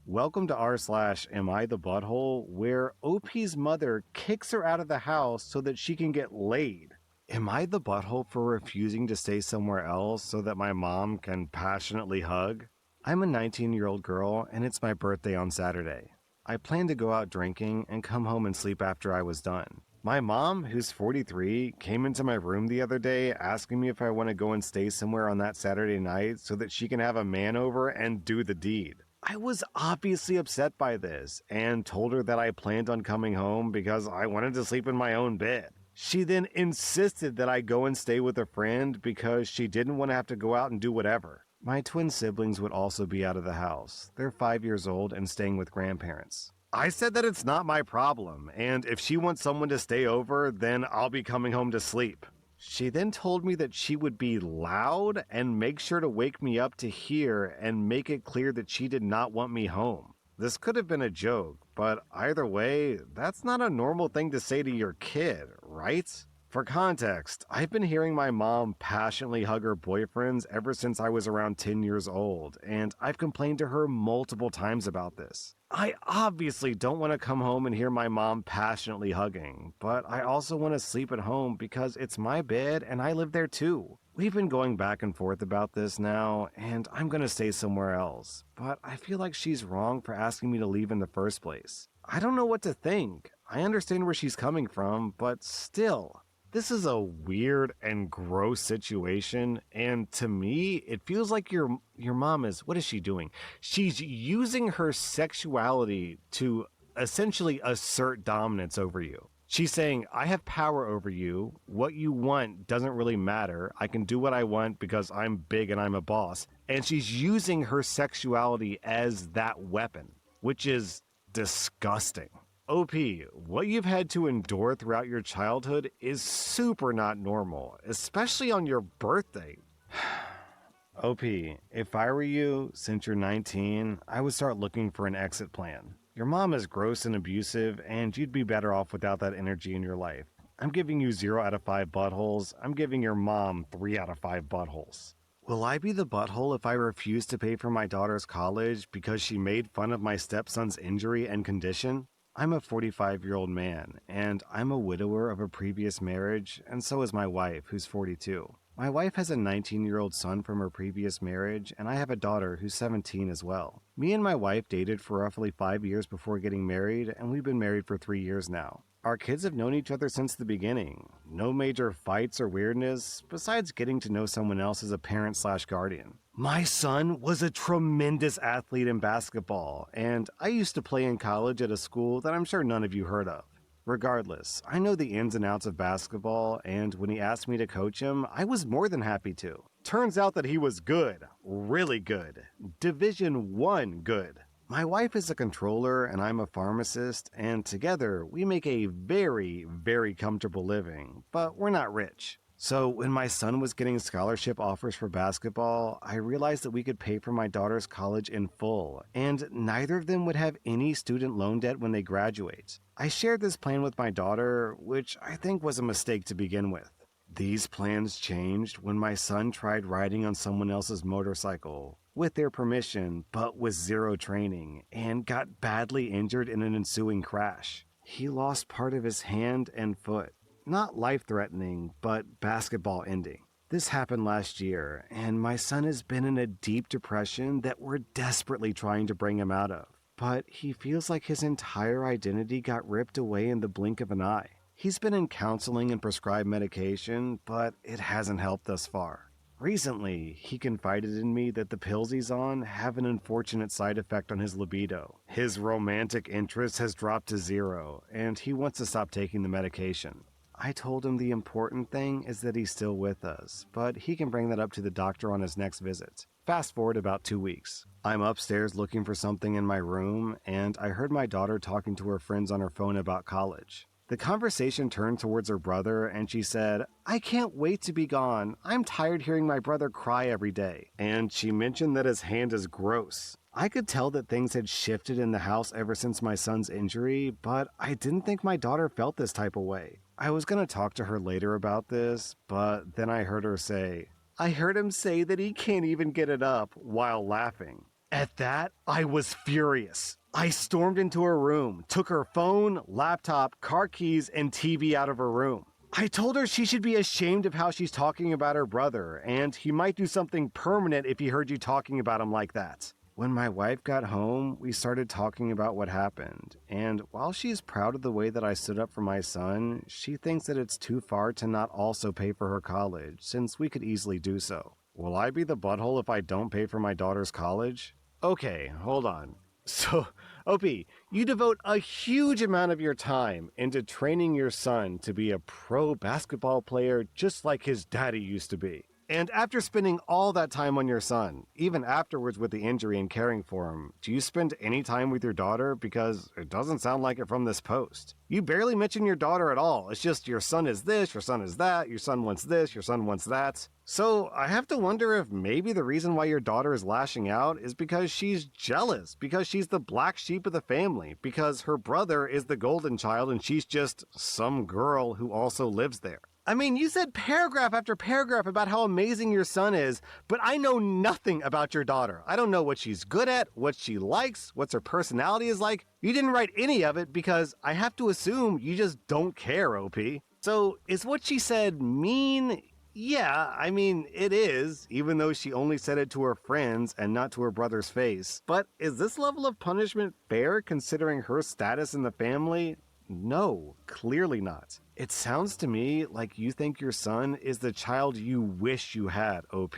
Welcome to r/Am I the Butthole, where OP's mother kicks her out of the house so that she can get laid. Am I the butthole for refusing to stay somewhere else so that my mom can passionately hug? I'm a 19-year-old girl and it's my birthday on Saturday. I planned to go out drinking and come home and sleep after I was done. My mom, who's 43, came into my room the other day asking me if I want to go and stay somewhere on that Saturday night so that she can have a man over and do the deed. I was obviously upset by this and told her that I planned on coming home because I wanted to sleep in my own bed. She then insisted that I go and stay with a friend because she didn't want to have to go out and do whatever. My twin siblings would also be out of the house. They're 5 years old and staying with grandparents. I said that it's not my problem, and if she wants someone to stay over, then I'll be coming home to sleep. She then told me that she would be loud and make sure to wake me up to hear and make it clear that she did not want me home. This could have been a joke, but either way, that's not a normal thing to say to your kid, right? For context, I've been hearing my mom passionately hug her boyfriends ever since I was around 10 years old, and I've complained to her multiple times about this. I obviously don't want to come home and hear my mom passionately hugging, but I also want to sleep at home because it's my bed and I live there too. We've been going back and forth about this now, and I'm going to stay somewhere else, but I feel like she's wrong for asking me to leave in the first place. I don't know what to think. I understand where she's coming from, but still. This is a weird and gross situation, and to me, it feels like your mom is, what is she doing? She's using her sexuality to essentially assert dominance over you. She's saying, I have power over you. What you want doesn't really matter. I can do what I want because I'm big and I'm a boss. And she's using her sexuality as that weapon, which is disgusting. OP, what you've had to endure throughout your childhood is super not normal, especially on your birthday. OP, if I were you, since you're 19, I would start looking for an exit plan. Your mom is gross and abusive, and you'd be better off without that energy in your life. I'm giving you 0 out of 5 buttholes. I'm giving your mom 3 out of 5 buttholes. Will I be the butthole if I refuse to pay for my daughter's college because she made fun of my stepson's injury and condition? I'm a 45-year-old man, and I'm a widower of a previous marriage, and so is my wife, who's 42. My wife has a 19-year-old son from her previous marriage, and I have a daughter who's 17 as well. Me and my wife dated for roughly 5 years before getting married, and we've been married for 3 years now. Our kids have known each other since the beginning. No major fights or weirdness, besides getting to know someone else as a parent/guardian. My son was a tremendous athlete in basketball, and I used to play in college at a school that I'm sure none of you heard of. Regardless, I know the ins and outs of basketball, and when he asked me to coach him, I was more than happy to. Turns out that he was good, really good, Division I good. My wife is a controller and I'm a pharmacist, and together we make a very, very comfortable living, but we're not rich. So when my son was getting scholarship offers for basketball, I realized that we could pay for my daughter's college in full, and neither of them would have any student loan debt when they graduate. I shared this plan with my daughter, which I think was a mistake to begin with. These plans changed when my son tried riding on someone else's motorcycle, with their permission, but with 0 training, and got badly injured in an ensuing crash. He lost part of his hand and foot. Not life-threatening, but basketball ending. This happened last year, and my son has been in a deep depression that we're desperately trying to bring him out of. But he feels like his entire identity got ripped away in the blink of an eye. He's been in counseling and prescribed medication, but it hasn't helped thus far. Recently, he confided in me that the pills he's on have an unfortunate side effect on his libido. His romantic interest has dropped to 0, and he wants to stop taking the medication. I told him the important thing is that he's still with us, but he can bring that up to the doctor on his next visit. Fast forward about 2 weeks. I'm upstairs looking for something in my room, and I heard my daughter talking to her friends on her phone about college. The conversation turned towards her brother, and she said, "I can't wait to be gone. I'm tired hearing my brother cry every day." And she mentioned that his hand is gross. I could tell that things had shifted in the house ever since my son's injury, but I didn't think my daughter felt this type of way. I was going to talk to her later about this, but then I heard her say, "I heard him say that he can't even get it up," while laughing. At that, I was furious. I stormed into her room, took her phone, laptop, car keys, and TV out of her room. I told her she should be ashamed of how she's talking about her brother, and he might do something permanent if he heard you talking about him like that. When my wife got home, we started talking about what happened, and while she's proud of the way that I stood up for my son, she thinks that it's too far to not also pay for her college, since we could easily do so. Will I be the butthole if I don't pay for my daughter's college? Okay, hold on. So, OP, you devote a huge amount of your time into training your son to be a pro basketball player just like his daddy used to be. And after spending all that time on your son, even afterwards with the injury and caring for him, do you spend any time with your daughter? Because it doesn't sound like it from this post. You barely mention your daughter at all. It's just your son is this, your son is that, your son wants this, your son wants that. So I have to wonder if maybe the reason why your daughter is lashing out is because she's jealous, because she's the black sheep of the family, because her brother is the golden child and she's just some girl who also lives there. I mean, you said paragraph after paragraph about how amazing your son is, but I know nothing about your daughter. I don't know what she's good at, what she likes, what her personality is like. You didn't write any of it because I have to assume you just don't care, OP. So, is what she said mean? Yeah, I mean, it is, even though she only said it to her friends and not to her brother's face. But is this level of punishment fair considering her status in the family? No, clearly not. It sounds to me like you think your son is the child you wish you had, OP.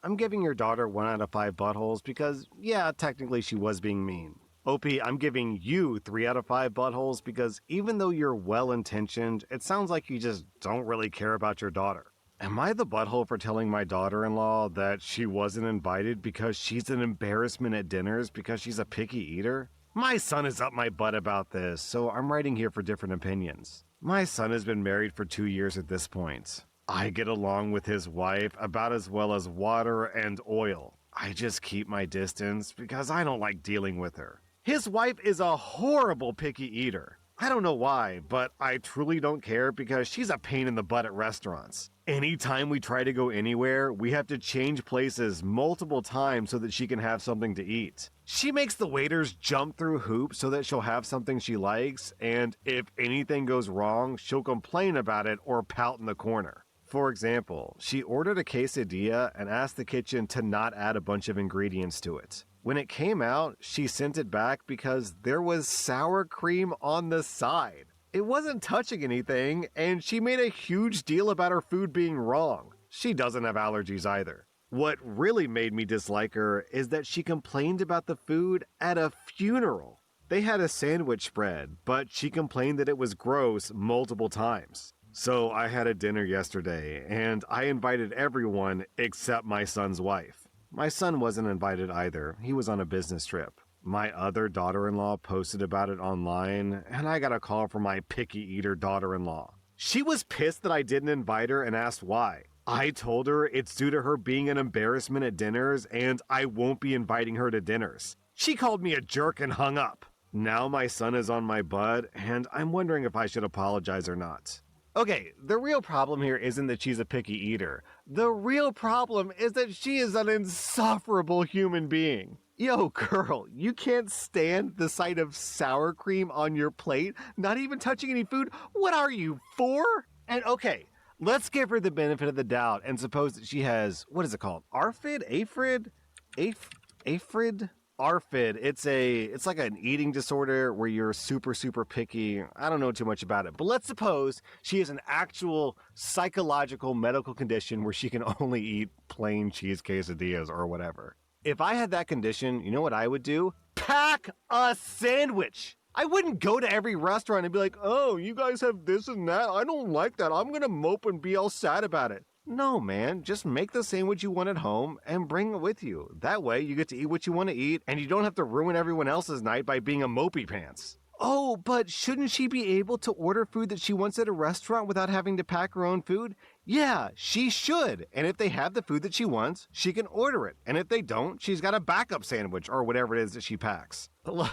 I'm giving your daughter 1 out of 5 buttholes because, yeah, technically she was being mean. OP, I'm giving you 3 out of 5 buttholes because even though you're well-intentioned, it sounds like you just don't really care about your daughter. Am I the butthole for telling my daughter-in-law that she wasn't invited because she's an embarrassment at dinners because she's a picky eater? My son is up my butt about this, so I'm writing here for different opinions. My son has been married for 2 years at this point. I get along with his wife about as well as water and oil. I just keep my distance because I don't like dealing with her. His wife is a horrible picky eater. I don't know why, but I truly don't care because she's a pain in the butt at restaurants. Anytime we try to go anywhere, we have to change places multiple times so that she can have something to eat. She makes the waiters jump through hoops so that she'll have something she likes, and if anything goes wrong, she'll complain about it or pout in the corner. For example, she ordered a quesadilla and asked the kitchen to not add a bunch of ingredients to it. When it came out, she sent it back because there was sour cream on the side. It wasn't touching anything, and she made a huge deal about her food being wrong. She doesn't have allergies either. What really made me dislike her is that she complained about the food at a funeral. They had a sandwich spread, but she complained that it was gross multiple times. So I had a dinner yesterday, and I invited everyone except my son's wife. My son wasn't invited either. He was on a business trip. My other daughter-in-law posted about it online, and I got a call from my picky eater daughter-in-law. She was pissed that I didn't invite her and asked why. I told her it's due to her being an embarrassment at dinners, and I won't be inviting her to dinners. She called me a jerk and hung up. Now my son is on my butt, and I'm wondering if I should apologize or not. Okay, the real problem here isn't that she's a picky eater. The real problem is that she is an insufferable human being. Yo, girl, you can't stand the sight of sour cream on your plate, not even touching any food? What are you, 4? And okay, let's give her the benefit of the doubt and suppose that she has, what is it called? ARFID? AFRID? ARFID. It's like an eating disorder where you're super, super picky. I don't know too much about it, but let's suppose she has an actual psychological medical condition where she can only eat plain cheese quesadillas or whatever. If I had that condition, you know what I would do? Pack a sandwich! I wouldn't go to every restaurant and be like, oh, you guys have this and that. I don't like that. I'm gonna mope and be all sad about it. No, man, just make the sandwich you want at home and bring it with you. That way you get to eat what you want to eat and you don't have to ruin everyone else's night by being a mopey pants. Oh, but shouldn't she be able to order food that she wants at a restaurant without having to pack her own food? Yeah, she should. And if they have the food that she wants, she can order it. And if they don't, she's got a backup sandwich or whatever it is that she packs. Look,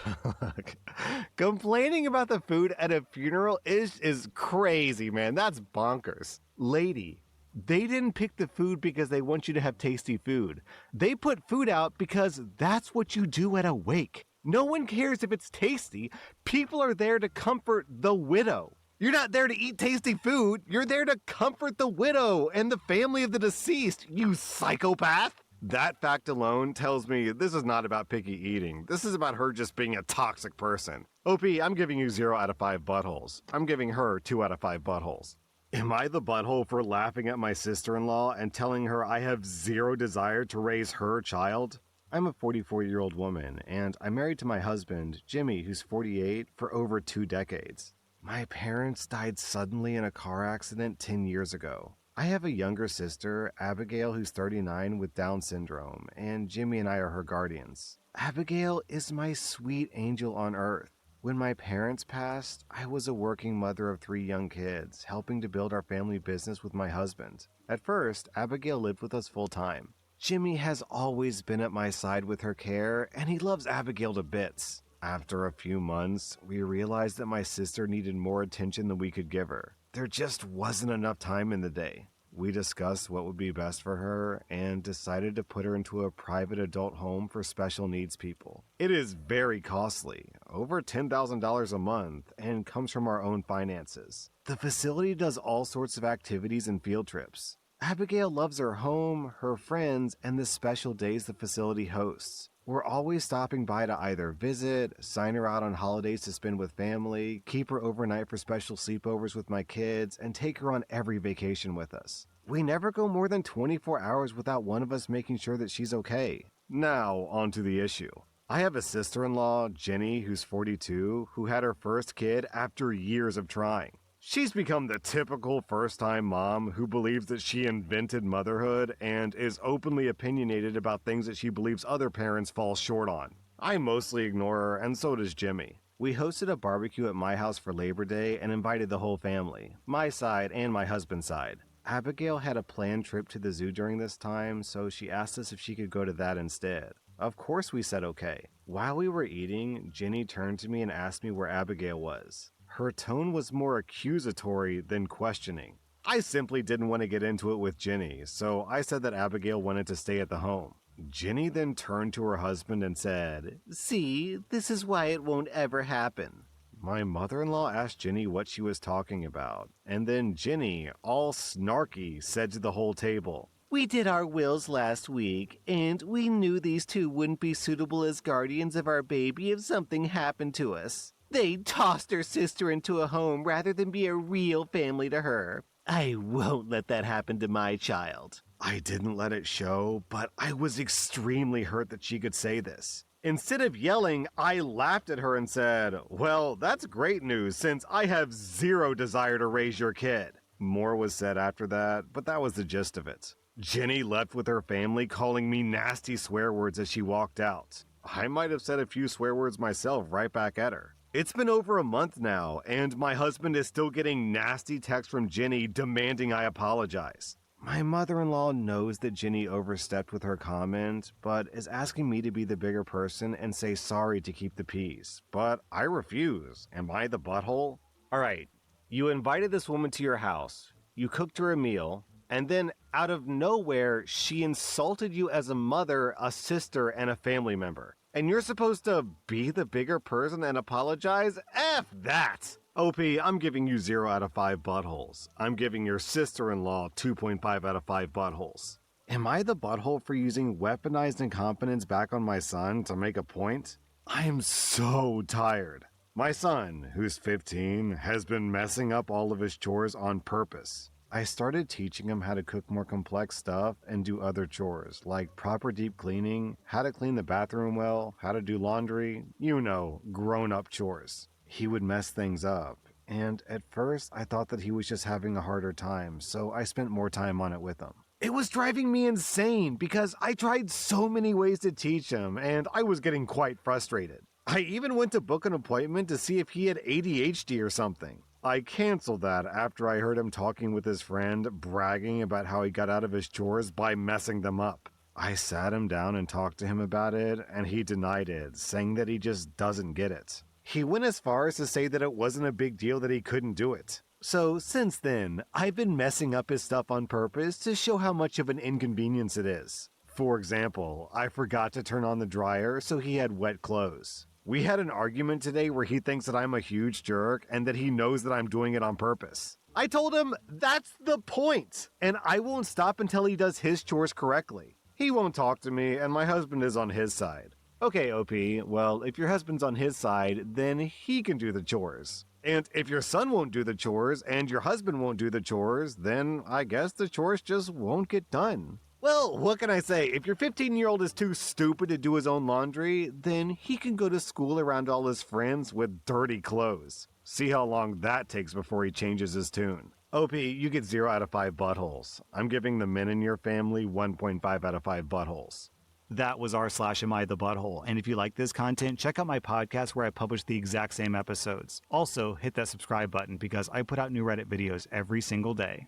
complaining about the food at a funeral is crazy, man. That's bonkers. Lady, They didn't pick the food because they want you to have tasty food. They put food out because that's what you do at a wake. No one cares if it's tasty. People are there to comfort the widow. You're not there to eat tasty food. You're there to comfort the widow and the family of the deceased, you psychopath. That fact alone tells me this is not about picky eating. This is about her just being a toxic person. OP, I'm giving you 0 out of 5 buttholes. I'm giving her 2 out of 5 buttholes. Am I the butthole for laughing at my sister-in-law and telling her I have zero desire to raise her child? I'm a 44-year-old woman, and I'm married to my husband, Jimmy, who's 48, for over 2 decades. My parents died suddenly in a car accident 10 years ago. I have a younger sister, Abigail, who's 39 with Down syndrome, and Jimmy and I are her guardians. Abigail is my sweet angel on earth. When my parents passed, I was a working mother of 3 young kids, helping to build our family business with my husband. At first, Abigail lived with us full-time. Jimmy has always been at my side with her care, and he loves Abigail to bits. After a few months, we realized that my sister needed more attention than we could give her. There just wasn't enough time in the day. We discussed what would be best for her and decided to put her into a private adult home for special needs people. It is very costly, over $10,000 a month, and comes from our own finances. The facility does all sorts of activities and field trips. Abigail loves her home, her friends, and the special days the facility hosts. We're always stopping by to either visit, sign her out on holidays to spend with family, keep her overnight for special sleepovers with my kids, and take her on every vacation with us. We never go more than 24 hours without one of us making sure that she's okay. Now, on to the issue. I have a sister-in-law, Jenny, who's 42, who had her first kid after years of trying. She's become the typical first-time mom who believes that she invented motherhood and is openly opinionated about things that she believes other parents fall short on. I mostly ignore her, and so does Jimmy. We hosted a barbecue at my house for Labor Day and invited the whole family, my side and my husband's side. Abigail had a planned trip to the zoo during this time, so she asked us if she could go to that instead. Of course we said okay. While we were eating, Jenny turned to me and asked me where Abigail was. Her tone was more accusatory than questioning. I simply didn't want to get into it with Jenny, so I said that Abigail wanted to stay at the home. Jenny then turned to her husband and said, "See, this is why it won't ever happen." My mother-in-law asked Jenny what she was talking about, and then Jenny, all snarky, said to the whole table, "We did our wills last week, and we knew these 2 wouldn't be suitable as guardians of our baby if something happened to us. They tossed her sister into a home rather than be a real family to her. I won't let that happen to my child." I didn't let it show, but I was extremely hurt that she could say this. Instead of yelling, I laughed at her and said, "Well, that's great news since I have zero desire to raise your kid." More was said after that, but that was the gist of it. Jenny left with her family calling me nasty swear words as she walked out. I might have said a few swear words myself right back at her. It's been over a month now, and my husband is still getting nasty texts from Jenny demanding I apologize. My mother-in-law knows that Jenny overstepped with her comment, but is asking me to be the bigger person and say sorry to keep the peace. But I refuse. Am I the butthole? Alright, you invited this woman to your house, you cooked her a meal, and then out of nowhere, she insulted you as a mother, a sister, and a family member. And you're supposed to be the bigger person and apologize? F that! OP, I'm giving you 0 out of 5 buttholes. I'm giving your sister-in-law 2.5 out of 5 buttholes. Am I the butthole for using weaponized incompetence back on my son to make a point? I am so tired. My son, who's 15, has been messing up all of his chores on purpose. I started teaching him how to cook more complex stuff and do other chores, like proper deep cleaning, how to clean the bathroom well, how to do laundry, you know, grown-up chores. He would mess things up, and at first I thought that he was just having a harder time, so I spent more time on it with him. It was driving me insane because I tried so many ways to teach him, and I was getting quite frustrated. I even went to book an appointment to see if he had ADHD or something. I canceled that after I heard him talking with his friend, bragging about how he got out of his chores by messing them up. I sat him down and talked to him about it, and he denied it, saying that he just doesn't get it. He went as far as to say that it wasn't a big deal that he couldn't do it. So, since then, I've been messing up his stuff on purpose to show how much of an inconvenience it is. For example, I forgot to turn on the dryer, so he had wet clothes. We had an argument today where he thinks that I'm a huge jerk and that he knows that I'm doing it on purpose. I told him that's the point, and I won't stop until he does his chores correctly. He won't talk to me, and my husband is on his side. Okay, OP, well, if your husband's on his side, then he can do the chores. And if your son won't do the chores and your husband won't do the chores, then I guess the chores just won't get done. Well, what can I say? If your 15-year-old is too stupid to do his own laundry, then he can go to school around all his friends with dirty clothes. See how long that takes before he changes his tune. OP, you get 0 out of 5 buttholes. I'm giving the men in your family 1.5 out of 5 buttholes. That was r/Am I the Butthole. And if you like this content, check out my podcast where I publish the exact same episodes. Also, hit that subscribe button because I put out new Reddit videos every single day.